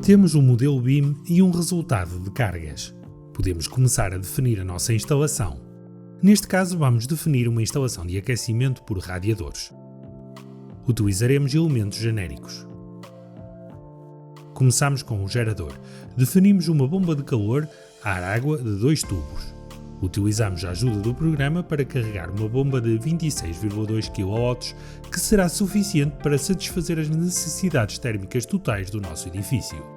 Temos um modelo BIM e um resultado de cargas. Podemos começar a definir a nossa instalação. Neste caso, vamos definir uma instalação de aquecimento por radiadores. Utilizaremos elementos genéricos. Começamos com o gerador. Definimos uma bomba de calor ar-água de 2 tubos. Utilizamos a ajuda do programa para carregar uma bomba de 26,2 kW, que será suficiente para satisfazer as necessidades térmicas totais do nosso edifício.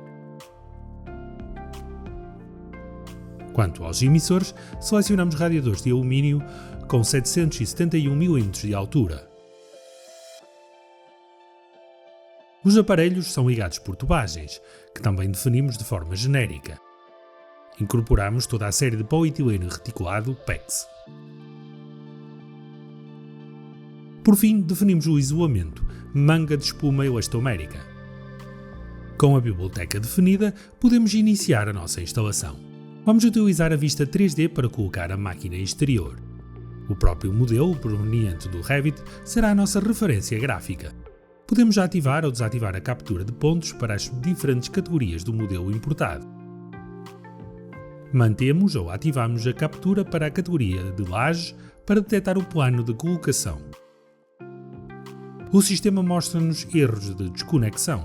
Quanto aos emissores, selecionamos radiadores de alumínio com 771 mm de altura. Os aparelhos são ligados por tubagens, que também definimos de forma genérica. Incorporamos toda a série de polietileno reticulado PEX. Por fim, definimos o isolamento, manga de espuma elastomérica. Com a biblioteca definida, podemos iniciar a nossa instalação. Vamos utilizar a vista 3D para colocar a máquina exterior. O próprio modelo proveniente do Revit será a nossa referência gráfica. Podemos ativar ou desativar a captura de pontos para as diferentes categorias do modelo importado. Mantemos ou ativamos a captura para a categoria de lajes para detectar o plano de colocação. O sistema mostra-nos erros de desconexão.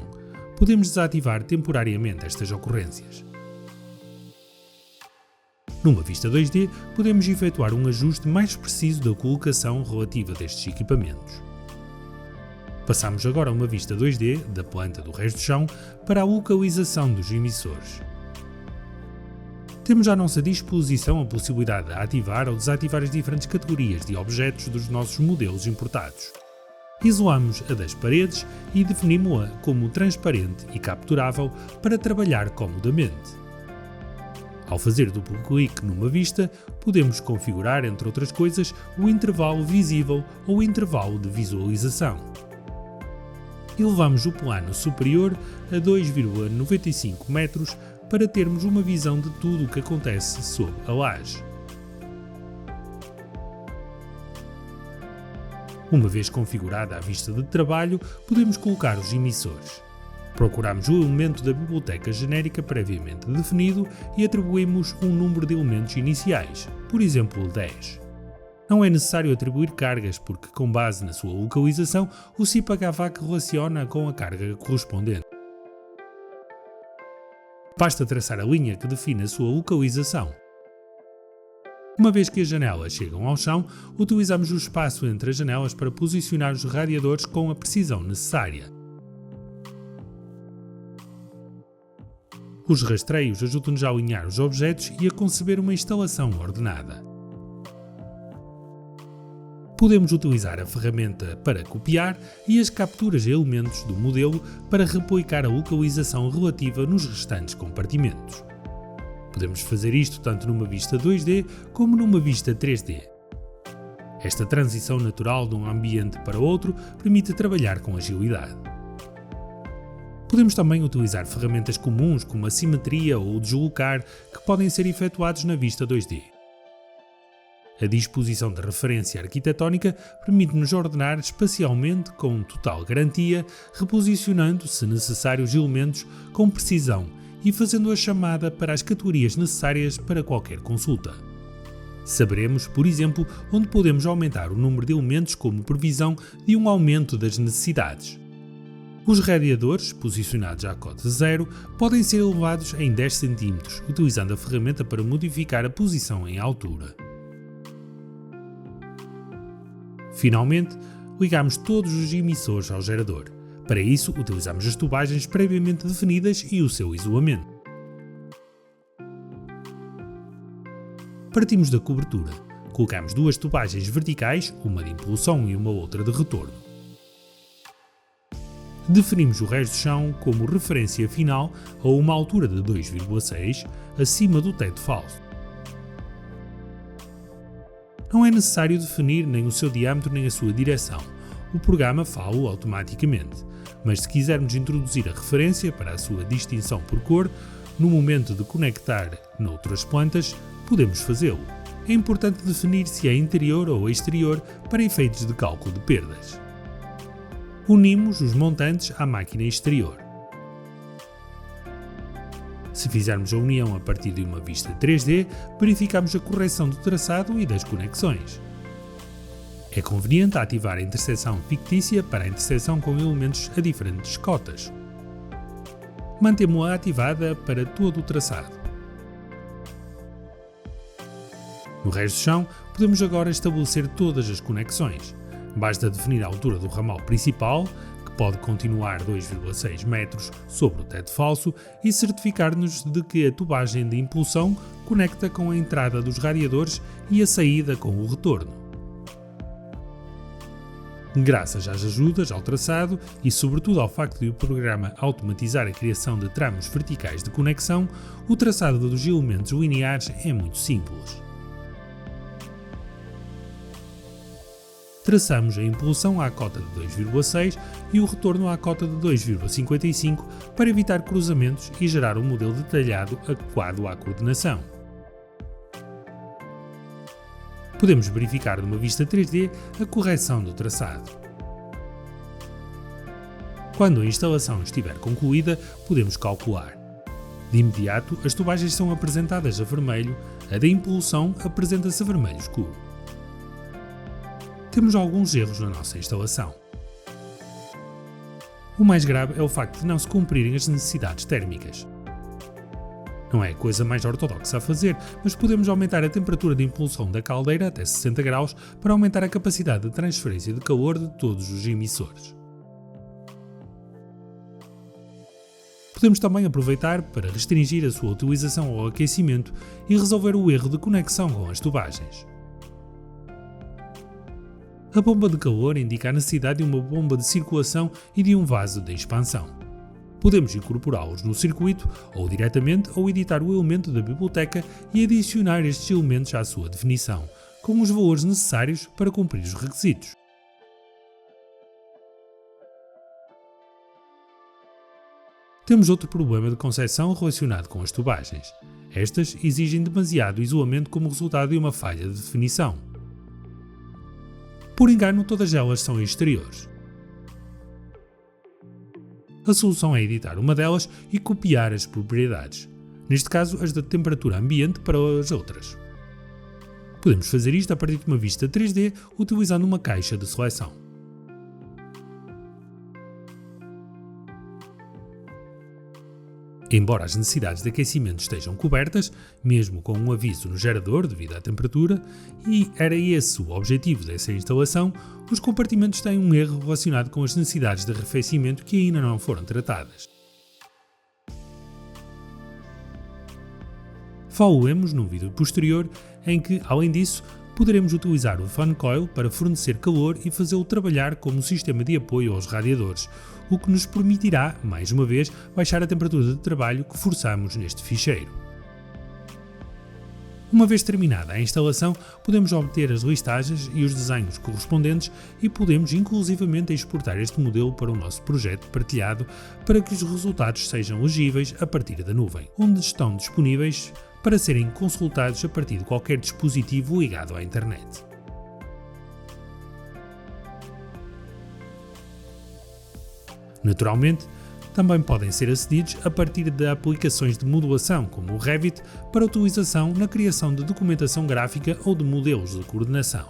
Podemos desativar temporariamente estas ocorrências. Numa vista 2D, podemos efetuar um ajuste mais preciso da colocação relativa destes equipamentos. Passamos agora a uma vista 2D da planta do resto do chão para a localização dos emissores. Temos à nossa disposição a possibilidade de ativar ou desativar as diferentes categorias de objetos dos nossos modelos importados. Isolamos a das paredes e definimos-a como transparente e capturável para trabalhar comodamente. Ao fazer duplo clique numa vista, podemos configurar, entre outras coisas, o intervalo visível ou o intervalo de visualização. Elevamos o plano superior a 2,95 metros para termos uma visão de tudo o que acontece sob a laje. Uma vez configurada a vista de trabalho, podemos colocar os emissores. Procuramos o elemento da biblioteca genérica previamente definido e atribuímos um número de elementos iniciais, por exemplo 10. Não é necessário atribuir cargas porque, com base na sua localização, o CIPHVAC relaciona com a carga correspondente. Basta traçar a linha que define a sua localização. Uma vez que as janelas chegam ao chão, utilizamos o espaço entre as janelas para posicionar os radiadores com a precisão necessária. Os rastreios ajudam-nos a alinhar os objetos e a conceber uma instalação ordenada. Podemos utilizar a ferramenta para copiar e as capturas de elementos do modelo para replicar a localização relativa nos restantes compartimentos. Podemos fazer isto tanto numa vista 2D como numa vista 3D. Esta transição natural de um ambiente para outro permite trabalhar com agilidade. Podemos também utilizar ferramentas comuns como a simetria ou o deslocar que podem ser efetuados na vista 2D. A disposição de referência arquitetónica permite-nos ordenar espacialmente com total garantia, reposicionando, se necessário, os elementos com precisão e fazendo a chamada para as categorias necessárias para qualquer consulta. Saberemos, por exemplo, onde podemos aumentar o número de elementos como previsão de um aumento das necessidades. Os radiadores, posicionados à cota 0, podem ser elevados em 10 cm, utilizando a ferramenta para modificar a posição em altura. Finalmente, ligamos todos os emissores ao gerador. Para isso, utilizamos as tubagens previamente definidas e o seu isolamento. Partimos da cobertura. Colocamos 2 tubagens verticais, uma de impulsão e uma outra de retorno. Definimos o resto do chão como referência final a uma altura de 2,6 acima do teto falso. Não é necessário definir nem o seu diâmetro nem a sua direção. O programa fala automaticamente, mas se quisermos introduzir a referência para a sua distinção por cor, no momento de conectar noutras plantas, podemos fazê-lo. É importante definir se é interior ou exterior para efeitos de cálculo de perdas. Unimos os montantes à máquina exterior. Se fizermos a união a partir de uma vista 3D, verificamos a correção do traçado e das conexões. É conveniente ativar a interseção fictícia para a interseção com elementos a diferentes cotas. Mantemo-a ativada para todo o traçado. No resto do chão, podemos agora estabelecer todas as conexões. Basta definir a altura do ramal principal, que pode continuar 2,6 metros sobre o teto falso, e certificar-nos de que a tubagem de impulsão conecta com a entrada dos radiadores e a saída com o retorno. Graças às ajudas ao traçado e sobretudo ao facto de o programa automatizar a criação de tramos verticais de conexão, o traçado dos elementos lineares é muito simples. Traçamos a impulsão à cota de 2,6 e o retorno à cota de 2,55 para evitar cruzamentos e gerar um modelo detalhado adequado à coordenação. Podemos verificar numa vista 3D a correção do traçado. Quando a instalação estiver concluída, podemos calcular. De imediato, as tubagens são apresentadas a vermelho, a da impulsão apresenta-se a vermelho escuro. Temos alguns erros na nossa instalação. O mais grave é o facto de não se cumprirem as necessidades térmicas. Não é a coisa mais ortodoxa a fazer, mas podemos aumentar a temperatura de impulsão da caldeira até 60 graus para aumentar a capacidade de transferência de calor de todos os emissores. Podemos também aproveitar para restringir a sua utilização ao aquecimento e resolver o erro de conexão com as tubagens. A bomba de calor indica a necessidade de uma bomba de circulação e de um vaso de expansão. Podemos incorporá-los no circuito ou diretamente ou editar o elemento da biblioteca e adicionar estes elementos à sua definição, com os valores necessários para cumprir os requisitos. Temos outro problema de concepção relacionado com as tubagens. Estas exigem demasiado isolamento como resultado de uma falha de definição. Por engano, todas elas são exteriores. A solução é editar uma delas e copiar as propriedades, neste caso as da temperatura ambiente para as outras. Podemos fazer isto a partir de uma vista 3D utilizando uma caixa de seleção. Embora as necessidades de aquecimento estejam cobertas, mesmo com um aviso no gerador devido à temperatura, e era esse o objetivo dessa instalação, os compartimentos têm um erro relacionado com as necessidades de arrefecimento que ainda não foram tratadas. Falo-lemos num vídeo posterior em que, além disso, poderemos utilizar o fan coil para fornecer calor e fazê-lo trabalhar como sistema de apoio aos radiadores, o que nos permitirá, mais uma vez, baixar a temperatura de trabalho que forçamos neste ficheiro. Uma vez terminada a instalação, podemos obter as listagens e os desenhos correspondentes e podemos inclusivamente exportar este modelo para o nosso projeto partilhado para que os resultados sejam legíveis a partir da nuvem, onde estão disponíveis para serem consultados a partir de qualquer dispositivo ligado à internet. Naturalmente, também podem ser acedidos a partir de aplicações de modelação como o Revit para utilização na criação de documentação gráfica ou de modelos de coordenação.